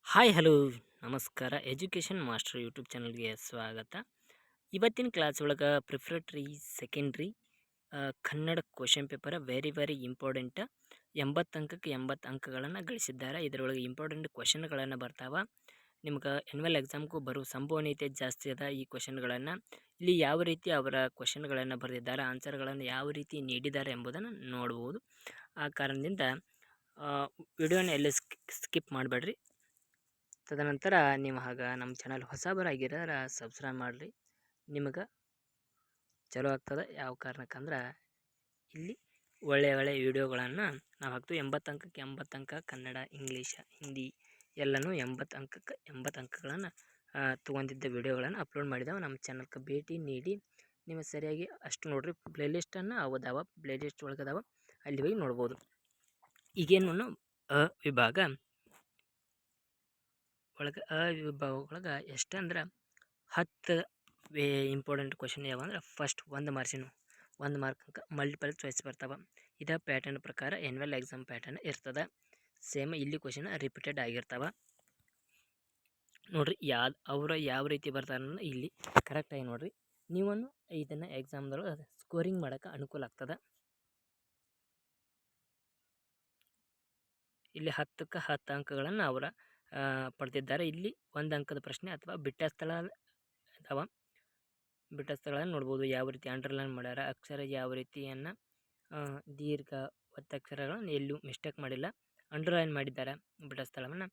Hi hello ನಮಸ್ಕಾರ education master YouTube ಚಾನಲ್ಗೆ ಸ್ವಾಗತ. ಇವತ್ತಿನ ಕ್ಲಾಸ್ ಒಳಗೆ preparatory secondary Kannada question paper very important. 80 ಅಂಕಕ್ಕೆ 80 ಅಂಕಗಳನ್ನು ಗಳಿಸಿದ್ದಾರೆ. ಇದರೊಳಗೆ ಇಂಪಾರ್ಟೆಂಟ್ ಕ್ವಶನ್ಗಳನ್ನು ಬರ್ತಾವ. ನಿಮ್ಗೆ ಆ್ಯನ್ಯುವಲ್ ಎಕ್ಸಾಮ್ಗೂ ಬರೋ ಸಂಭವನೀಯತೆ ಜಾಸ್ತಿ ಅದ. ಈ ಕ್ವಶನ್ಗಳನ್ನು ಇಲ್ಲಿ ಯಾವ ರೀತಿ ಅವರ ಕ್ವಶನ್ಗಳನ್ನು ಬರೆದಿದ್ದಾರೆ, ಆನ್ಸರ್ಗಳನ್ನು ಯಾವ ರೀತಿ ನೀಡಿದ್ದಾರೆ ಎಂಬುದನ್ನು ನೋಡ್ಬೋದು. ಆ ಕಾರಣದಿಂದ ವಿಡಿಯೋನ ಎಲ್ಲಿ ಸ್ಕಿಪ್ ಮಾಡಬೇಡ್ರಿ. ತದನಂತರ ನೀವು ನಮ್ಮ ಚಾನಲ್ ಹೊಸಬರಾಗಿರೋರ ಸಬ್ಸ್ಕ್ರೈಬ್ ಮಾಡಿರಿ. ನಿಮಗೆ ಚಲೋ ಆಗ್ತದೆ. ಯಾವ ಕಾರಣಕ್ಕಂದ್ರೆ ಇಲ್ಲಿ ಒಳ್ಳೆಯ ವಿಡಿಯೋಗಳನ್ನು ನಾವು ಹಾಕ್ತೀವಿ. 80 ಅಂಕಕ್ಕೆ 80 ಅಂಕ ಕನ್ನಡ, ಇಂಗ್ಲೀಷ್, ಹಿಂದಿ ಎಲ್ಲನೂ 80 ಅಂಕಕ್ಕೆ 80 ಅಂಕಗಳನ್ನು ತೊಗೊಂಡಿದ್ದ ವಿಡಿಯೋಗಳನ್ನು ಅಪ್ಲೋಡ್ ಮಾಡಿದಾವೆ. ನಮ್ಮ ಚಾನಲ್ಗೆ ಭೇಟಿ ನೀಡಿ ನಿಮಗೆ ಸರಿಯಾಗಿ ಅಷ್ಟು ನೋಡಿರಿ. ಪ್ಲೇಲಿಸ್ಟನ್ನು ಅವದಾವ, ಪ್ಲೇಲಿಸ್ಟ್ ಒಳಗದಾವ, ಅಲ್ಲಿ ಹೋಗಿ ನೋಡ್ಬೋದು. ಈಗೇನು ವಿಭಾಗ ಒಳಗೆ ವಿಭಾಗ ಒಳಗೆ ಎಷ್ಟಂದ್ರೆ 10 ಇಂಪಾರ್ಟೆಂಟ್ ಕ್ವಶನ್ ಯಾವಂದ್ರೆ ಫಸ್ಟ್ 1 ಮಾರ್ಕ್ ಮಲ್ಟಿಪಲ್ ಚಾಯ್ಸ್ ಬರ್ತಾವೆ. ಇದೇ ಪ್ಯಾಟರ್ನ್ ಪ್ರಕಾರ ಆ್ಯನ್ಯುವಲ್ ಎಕ್ಸಾಮ್ ಪ್ಯಾಟರ್ನ್ ಇರ್ತದೆ. ಸೇಮ್ ಇಲ್ಲಿ ಕ್ವಶನ್ ರಿಪೀಟೆಡ್ ಆಗಿರ್ತಾವೆ. ನೋಡಿರಿ ಯಾವ ರೀತಿ ಬರ್ತಾರೆ ಇಲ್ಲಿ ಕರೆಕ್ಟಾಗಿ ನೋಡಿರಿ. ನೀವು ಇದನ್ನು ಎಕ್ಸಾಮ್ದೊಳಗೆ ಸ್ಕೋರಿಂಗ್ ಮಾಡೋಕ್ಕೆ ಅನುಕೂಲ ಆಗ್ತದೆ. ಇಲ್ಲಿ 10ಕ್ಕೆ 10 ಅಂಕಗಳನ್ನು ಅವರ ಪಡೆದಿದ್ದಾರೆ. ಇಲ್ಲಿ 1 ಅಂಕದ ಪ್ರಶ್ನೆ ಅಥವಾ ಬಿಟ್ಟ ಸ್ಥಳ ಅಥವಾ ಬಿಟ್ಟ ಸ್ಥಳಗಳನ್ನು ನೋಡ್ಬೋದು. ಯಾವ ರೀತಿ ಅಂಡರ್ಲೈನ್ ಮಾಡ್ಯಾರ, ಅಕ್ಷರ ಯಾವ ರೀತಿಯನ್ನು ದೀರ್ಘ ಒತ್ತಕ್ಷರಗಳನ್ನು ಎಲ್ಲೂ ಮಿಸ್ಟೇಕ್ ಮಾಡಿಲ್ಲ, ಅಂಡರ್ಲೈನ್ ಮಾಡಿದ್ದಾರೆ ಬಿಟ್ಟ ಸ್ಥಳವನ್ನು.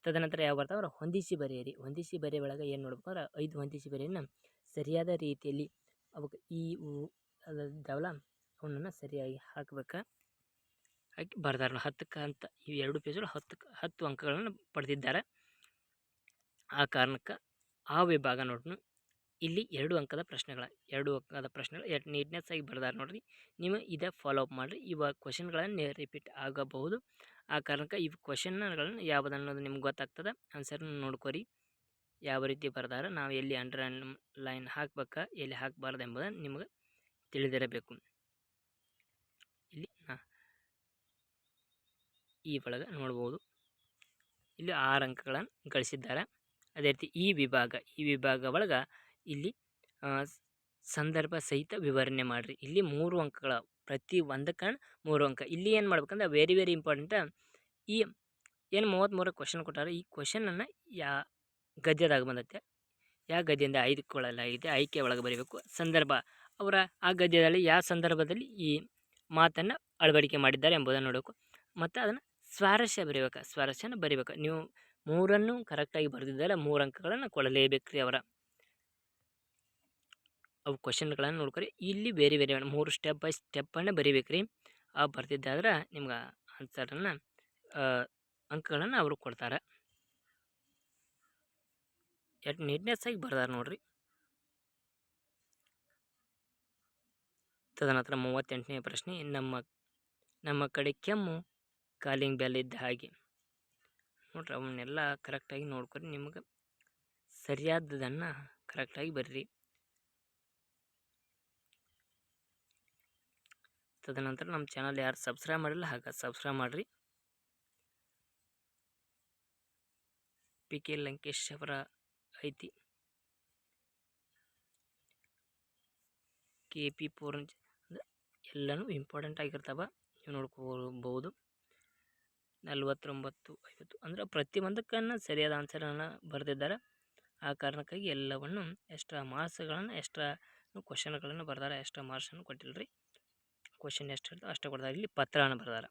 ತದನಂತರ ಯಾವ ಬರ್ತಾವ್ರ ಹೊಂದಿಸಿ ಬರೆಯಿರಿ. ಹೊಂದಿಸಿ ಬರೆಯ ಒಳಗೆ ಏನು ನೋಡ್ಬೇಕಂದ್ರೆ 5 ಹೊಂದಿಸಿ ಬರೆಯನ್ನು ಸರಿಯಾದ ರೀತಿಯಲ್ಲಿ ಅವಕ್ಕೆ ಈ ಅದಾವಲ್ಲ ಅವನನ್ನು ಸರಿಯಾಗಿ ಹಾಕಬೇಕು. ಹಾಕಿ ಬರ್ದಾರ 10ಕ್ಕೆ ಅಂತ ಈ 2 ಪೇಜಲ್ಲಿ 10 ಅಂಕಗಳನ್ನು ಪಡೆದಿದ್ದಾರೆ. ಆ ಕಾರಣಕ್ಕೆ ಆ ವಿಭಾಗ ನೋಡ್ರಿ ಇಲ್ಲಿ 2 ಅಂಕದ ಪ್ರಶ್ನೆಗಳು ನೀಟ್ನೆಸ್ ಆಗಿ ಬರ್ದಾರ ನೋಡ್ರಿ. ನೀವು ಇದೇ ಫಾಲೋ ಅಪ್ ಮಾಡಿರಿ. ಇವಾಗ ಕ್ವಶನ್ಗಳನ್ನು ರಿಪೀಟ್ ಆಗಬಹುದು. ಆ ಕಾರಣಕ್ಕೆ ಈ ಕ್ವಶನ್ಗಳನ್ನು ಯಾವುದನ್ನೋದು ನಿಮ್ಗೆ ಗೊತ್ತಾಗ್ತದೆ. ಆನ್ಸರ್ನ ನೋಡ್ಕೊರಿ ಯಾವ ರೀತಿ ಬರ್ದಾರ, ನಾವು ಎಲ್ಲಿ ಲೈನ್ ಹಾಕ್ಬೇಕಾ ಎಲ್ಲಿ ಹಾಕಬಾರ್ದು ಎಂಬುದನ್ನು ನಿಮಗೆ ತಿಳಿದಿರಬೇಕು. ಇಲ್ಲಿ ಈ ಒಳಗೆ ನೋಡ್ಬೋದು ಇಲ್ಲಿ 6 ಅಂಕಗಳನ್ನು ಗಳಿಸಿದ್ದಾರೆ. ಅದೇ ರೀತಿ ಈ ವಿಭಾಗ ಒಳಗೆ ಇಲ್ಲಿ ಸಂದರ್ಭ ಸಹಿತ ವಿವರಣೆ ಮಾಡಿರಿ. ಇಲ್ಲಿ 3 ಅಂಕಗಳ ಪ್ರತಿ ಒಂದಕ್ಕೆ 3 ಅಂಕ. ಇಲ್ಲಿ ಏನು ಮಾಡ್ಬೇಕಂದ್ರೆ ವೆರಿ ಇಂಪಾರ್ಟೆಂಟ್. ಈ ಏನು 33 ಕ್ವಶನ್ ಕೊಟ್ಟಾರೆ, ಈ ಕ್ವಶನನ್ನು ಗದ್ಯದಾಗ ಬಂದತ್ತೆ, ಯಾವ ಗದ್ಯದಿಂದ ಆಯ್ದುಕೊಳ್ಳಲಾಗಿದೆ, ಆಯ್ಕೆ ಒಳಗೆ ಬರೀಬೇಕು. ಸಂದರ್ಭ ಅವರ ಆ ಗದ್ಯದಲ್ಲಿ ಯಾವ ಸಂದರ್ಭದಲ್ಲಿ ಈ ಮಾತನ್ನು ಅಳವಡಿಕೆ ಮಾಡಿದ್ದಾರೆ ಎಂಬುದನ್ನು ನೋಡಬೇಕು. ಮತ್ತು ಅದನ್ನು ಸ್ವಾರಸ್ಯನ ಬರೀಬೇಕು. ನೀವು 3 ಕರೆಕ್ಟಾಗಿ ಬರೆದಿದ್ದಾರೆ 3 ಅಂಕಗಳನ್ನು ಕೊಡಲೇಬೇಕು ರೀ ಅವರ. ಅವು ಕ್ವಶನ್ಗಳನ್ನು ನೋಡ್ಕೊರಿ. ಇಲ್ಲಿ ಬೇರೆ 3 ಸ್ಟೆಪ್ ಬೈ ಸ್ಟೆಪ್ಪನ್ನು ಬರೀಬೇಕು ರೀ. ಬರ್ತಿದ್ದಾದ್ರೆ ನಿಮ್ಗೆ ಆನ್ಸರನ್ನು ಅಂಕಗಳನ್ನು ಅವರು ಕೊಡ್ತಾರೆ. ಎಷ್ಟು ನೀಟ್ನೆಸ್ ಆಗಿ ಬರ್ದಾರೆ ನೋಡ್ರಿ. ತದನಂತರ 38ನೇ ಪ್ರಶ್ನೆ, ನಮ್ಮ ಕಡೆ ಕೆಮ್ಮು ಕಾಲಿಂಗ್ ಬೆಲ್ ಇದ್ದ ಹಾಗೆ. ನೋಡ್ರಿ ಅವನ್ನೆಲ್ಲ ಕರೆಕ್ಟಾಗಿ ನೋಡ್ಕೊರಿ. ನಿಮಗೆ ಸರಿಯಾದದನ್ನು ಕರೆಕ್ಟಾಗಿ ಬರ್ರಿ. ತದನಂತರ ನಮ್ಮ ಚಾನಲ್ ಯಾರು ಸಬ್ಸ್ಕ್ರೈಬ್ ಮಾಡಿಲ್ಲ ಸಬ್ಸ್ಕ್ರೈಬ್ ಮಾಡಿರಿ. PK ಲಂಕೇಶ್ ಅವರ ಐತಿ, KP ಪೂರ್ಣ ಎಲ್ಲನೂ ಇಂಪಾರ್ಟೆಂಟ್ ಆಗಿರ್ತಾವೆ. ನೀವು ನೋಡ್ಕೋಬಹುದು. 49, 50 ಅಂದರೆ ಪ್ರತಿಯೊಂದಕ್ಕನ್ನು ಸರಿಯಾದ ಆನ್ಸರನ್ನು ಬರೆದಿದ್ದಾರೆ. ಆ ಕಾರಣಕ್ಕಾಗಿ ಎಲ್ಲವನ್ನು ಎಕ್ಸ್ಟ್ರಾ ಮಾರ್ಕ್ಸ್ಗಳನ್ನು ಕ್ವಶನ್ಗಳನ್ನು ಬರ್ದಾರೆ. ಎಕ್ಸ್ಟ್ರಾ ಮಾರ್ಕ್ಸನ್ನು ಕೊಟ್ಟಿಲ್ಲ ರೀ. ಕ್ವಶನ್ ಎಷ್ಟು ಇರ್ತದೆ ಅಷ್ಟೇ ಕೊಡ್ತಾರೆ. ಇಲ್ಲಿ ಪತ್ರವನ್ನು ಬರ್ದಾರೆ,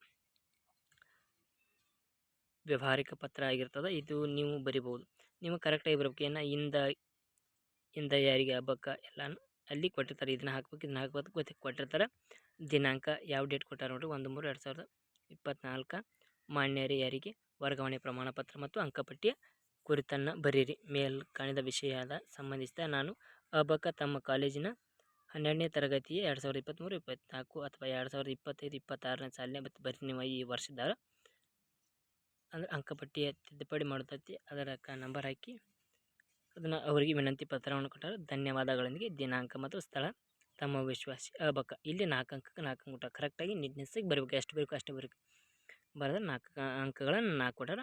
ವ್ಯಾವಹಾರಿಕ ಪತ್ರ ಆಗಿರ್ತದೆ. ಇದು ನೀವು ಬರಿಬೋದು. ನೀವು ಕರೆಕ್ಟಾಗಿ ಬರಬೇಕು. ಇಂದ ಯಾರಿಗೆ ಹಬ್ಬಕ್ಕೆ ಎಲ್ಲನೂ ಅಲ್ಲಿ ಕೊಟ್ಟಿರ್ತಾರೆ. ಇದನ್ನು ಹಾಕ್ಬೇಕು ಕೊಟ್ಟಿರ್ತಾರೆ. ದಿನಾಂಕ ಯಾವ ಡೇಟ್ ಕೊಟ್ಟಾರೆ ನೋಡಿರಿ, 1/3/2024. ಮಾನ್ಯರೇ ಯಾರಿಗೆ ವರ್ಗಾವಣೆ ಪ್ರಮಾಣ ಪತ್ರ ಮತ್ತು ಅಂಕಪಟ್ಟಿಯ ಕುರಿತನ್ನು ಬರೀರಿ. ಮೇಲ್ಕಾಣಿದ ವಿಷಯದ ಸಂಬಂಧಿಸಿದ ನಾನು ಹಬ್ಬಕ್ಕೆ ತಮ್ಮ ಕಾಲೇಜಿನ 12ನೇ ತರಗತಿಯ 2023-24 ಅಥವಾ 2025-26ನೇ ಸಾಲಿನ ಬರೀ ನೀವು ಈ ವರ್ಷದಾಗ ಅಂದರೆ ಅಂಕಪಟ್ಟಿಯ ತಿದ್ದುಪಡಿ ಮಾಡುತ್ತೈತಿ. ಅದರ ನಂಬರ್ ಹಾಕಿ ಅದನ್ನು ಅವರಿಗೆ ವಿನಂತಿ ಪತ್ರವನ್ನು ಕೊಟ್ಟರೆ ಧನ್ಯವಾದಗಳೊಂದಿಗೆ ದಿನಾಂಕ ಮತ್ತು ಸ್ಥಳ ತಮ್ಮ ವಿಶ್ವಾಸಿ ಹಬ್ಬಕ್ಕೆ. ಇಲ್ಲಿ 4 ಅಂಕಕ್ಕೆ 4 ಅಂಕ ಕೊಟ್ಟ ಕರೆಕ್ಟಾಗಿ ನೀಟ್ನೆಸ್ಸಾಗಿ ಬರಬೇಕು. ಎಷ್ಟು ಬೇಕು ಅಷ್ಟು ಬರಬೇಕು. ಬರೆದ್ರೆ 4 ಅಂಕಗಳನ್ನು 4 ಕೊಟ್ಟಾರ.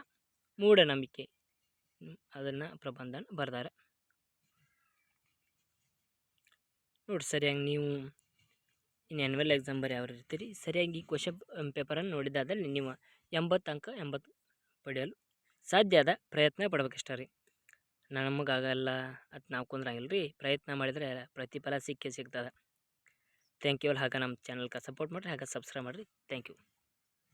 ಮೂಢನಂಬಿಕೆ ಅದನ್ನು ಪ್ರಬಂಧನ ಬರ್ದಾರೆ. ನೋಡಿ ಸರಿಯಾಗಿ ನೀವು ಇನ್ನು ಆ್ಯನ್ಯುವಲ್ ಎಕ್ಸಾಮ್ ಯಾವ ಇರ್ತೀರಿ ಸರಿಯಾಗಿ ಕ್ವಶನ್ ಪೇಪರನ್ನು ನೋಡಿದಾದಲ್ಲಿ ನೀವು 80 ಅಂಕ 80 ಪಡೆಯಲು ಸಾಧ್ಯ ಆದ ಪ್ರಯತ್ನ ಪಡ್ಬೇಕಷ್ಟೇ ರೀ. ನಮಗಾಗಲ್ಲ ಅದು ನಾವು ಕುಂದ್ರಂಗಿಲ್ಲ ರೀ, ಪ್ರಯತ್ನ ಮಾಡಿದರೆ ಪ್ರತಿಫಲ ಸಿಕ್ಕೇ ಸಿಗ್ತದೆ. Thank you. ಹಾಗೆ ನಮ್ಮ ಚಾನಲ್ಗೆ ಸಪೋರ್ಟ್ ಮಾಡಿರಿ, ಹಾಗೆ ಸಬ್ಸ್ಕ್ರೈಬ್ ಮಾಡಿರಿ. Thank you.